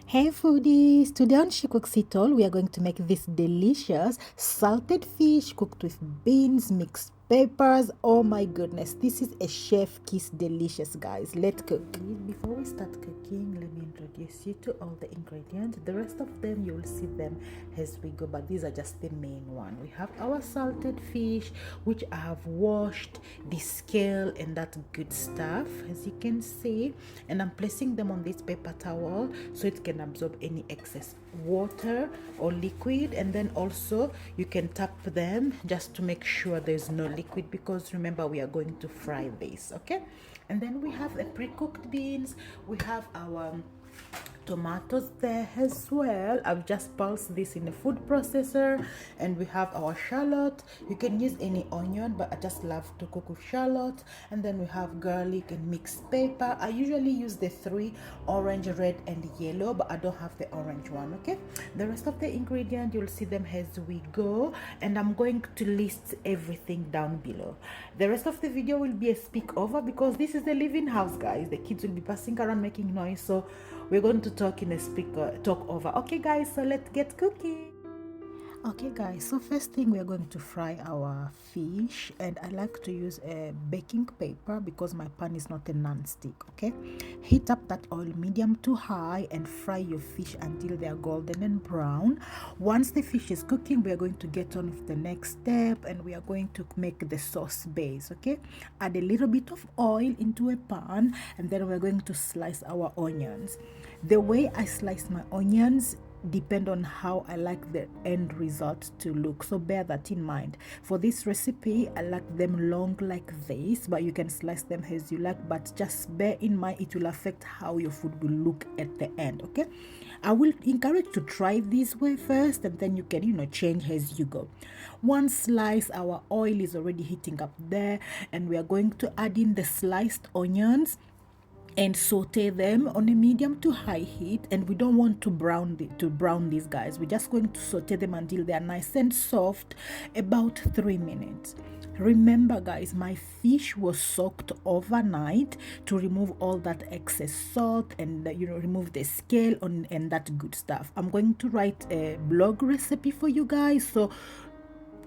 Hey foodies! Today on She Cooks It All, we are going to make this delicious salted fish cooked with beans, mixed peppers. Oh my goodness, this is a chef kiss delicious, guys. Let's cook. Before we start cooking, let me introduce you to all the ingredients. The rest of them, you will see them as we go, but these are just the main one. We have our salted fish, which I have washed, the scale and that good stuff, as you can see, and I'm placing them on this paper towel so it can absorb any excess water or liquid. And then also you can tap them just to make sure there's no liquid, because remember we are going to fry this, okay? And then we have the pre-cooked beans, we have our tomatoes there as well. I've just pulsed this in a food processor, and we have our shallot. You can use any onion, but I just love to cook with shallot. And then we have garlic and mixed pepper. I usually use the three: orange, red and yellow, but I don't have the orange one, okay? The rest of the ingredients, you'll see them as we go, and I'm going to list everything down below. The rest of the video will be a speak over, because this is the living house, guys. The kids will be passing around making noise, so we're going to talk in a talk over. Okay guys, so let's get cooking. Okay guys, so first thing we're going to fry our fish, and I like to use a baking paper because my pan is not a non-stick, okay? Heat up that oil medium to high and fry your fish until they are golden and brown. Once the fish is cooking, we are going to get on with the next step, and we are going to make the sauce base, okay? Add a little bit of oil into a pan, and then we're going to slice our onions. The way I slice my onions depend on how I like the end result to look, so bear that in mind. For this recipe, I like them long like this, but you can slice them as you like, but just bear in mind it will affect how your food will look at the end, okay? I will encourage to try this way first, and then you can change as you go. One slice, our oil is already heating up there, and we are going to add in the sliced onions and saute them on a medium to high heat. And we don't want to brown these guys. We're just going to saute them until they are nice and soft, about 3 minutes. Remember guys, my fish was soaked overnight to remove all that excess salt and remove the scale and that good stuff. I'm going to write a blog recipe for you guys, so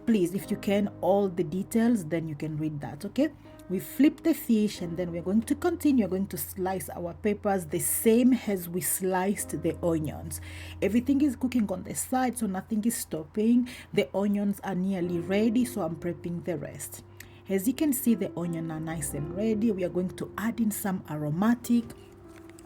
please, if you can, all the details, then you can read that, okay? We flip the fish, and then we're going to continue. We're going to slice our peppers the same as we sliced the onions. Everything is cooking on the side, so nothing is stopping. The onions are nearly ready, so I'm prepping the rest. As you can see, the onions are nice and ready. We are going to add in some aromatic,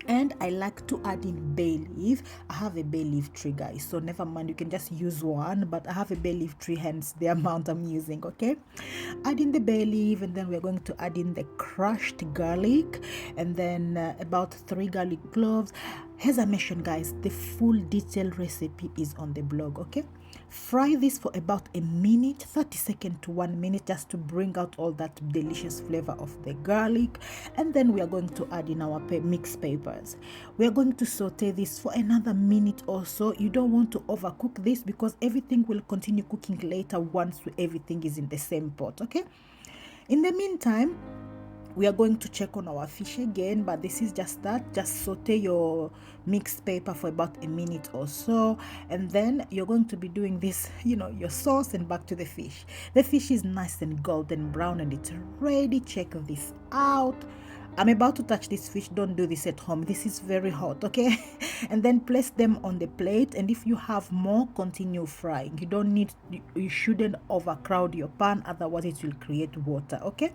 and I like to add in bay leaf. I have a bay leaf tree, guys, so never mind, you can just use one, but I have a bay leaf tree, hence the amount I'm using, okay? Add in the bay leaf, and then we're going to add in the crushed garlic, and then about 3 garlic cloves. As I mentioned guys, the full detailed recipe is on the blog, okay? Fry this for about a minute, 30 seconds to 1 minute, just to bring out all that delicious flavor of the garlic. And then we are going to add in our mixed peppers. We are going to saute this for another minute or so. You don't want to overcook this, because everything will continue cooking later once everything is in the same pot, okay? In the meantime, we are going to check on our fish again, but this is just that. Just saute your mixed pepper for about a minute or so, and then you're going to be doing this, your sauce, and back to the fish. The fish is nice and golden brown, and it's ready. Check this out. I'm about to touch this fish. Don't do this at home. This is very hot, okay? And then place them on the plate, and if you have more, continue frying. You shouldn't overcrowd your pan, otherwise it will create water, okay?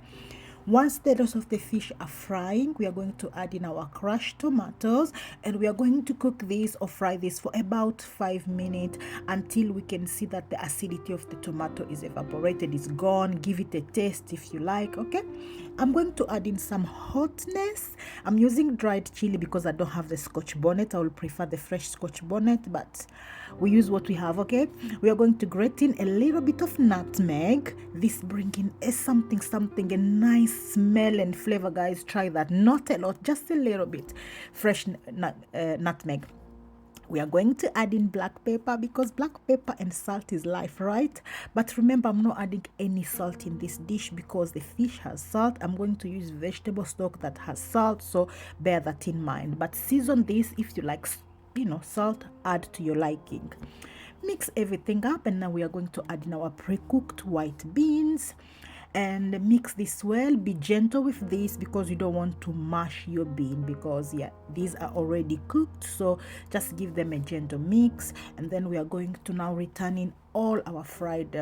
Once the rest of the fish are frying, we are going to add in our crushed tomatoes, and we are going to cook this or fry this for about 5 minutes until we can see that the acidity of the tomato is evaporated, is gone. Give it a taste if you like, okay? I'm going to add in some hotness. I'm using dried chili because I don't have the scotch bonnet. I will prefer the fresh scotch bonnet, but we use what we have, okay? We are going to grate in a little bit of nutmeg. This brings in a something, a nice smell and flavor, guys. Try that. Not a lot, just a little bit. Fresh nutmeg. We are going to add in black pepper, because black pepper and salt is life, right? But remember, I'm not adding any salt in this dish because the fish has salt. I'm going to use vegetable stock that has salt, so bear that in mind. But season this if you like salt, add to your liking. Mix everything up, and now we are going to add in our pre-cooked white beans and mix this well. Be gentle with this because you don't want to mash your bean, because yeah, these are already cooked, so just give them a gentle mix. And then we are going to now return in all our fried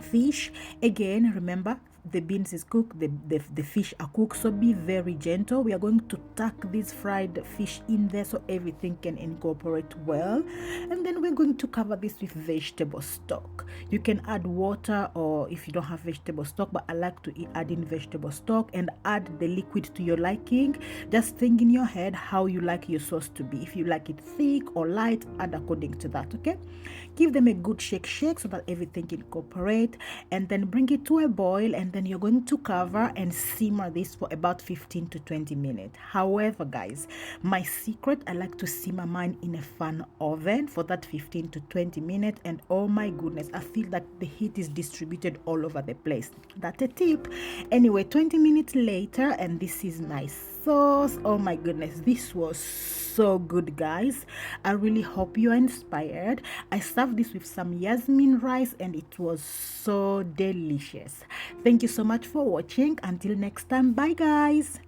fish. Again, remember, the beans is cooked, the fish are cooked, so be very gentle. We are going to tuck this fried fish in there so everything can incorporate well, and then we're going to cover this with vegetable stock. You can add water, or if you don't have vegetable stock, but I like to add in vegetable stock, and add the liquid to your liking. Just think in your head how you like your sauce to be. If you like it thick or light, add according to that. Okay, give them a good shake so that everything incorporate, and then bring it to a boil, and then you're going to cover and simmer this for about 15 to 20 minutes. However, guys, my secret, I like to simmer mine in a fan oven for that 15 to 20 minutes, and oh my goodness, I feel that the heat is distributed all over the place. That's a tip. Anyway, 20 minutes later, and this is my sauce. Oh my goodness, this was so good, guys. I really hope you are inspired. I served this with some yasmin rice, and it was so delicious. Thank you so much for watching. Until next time, bye guys.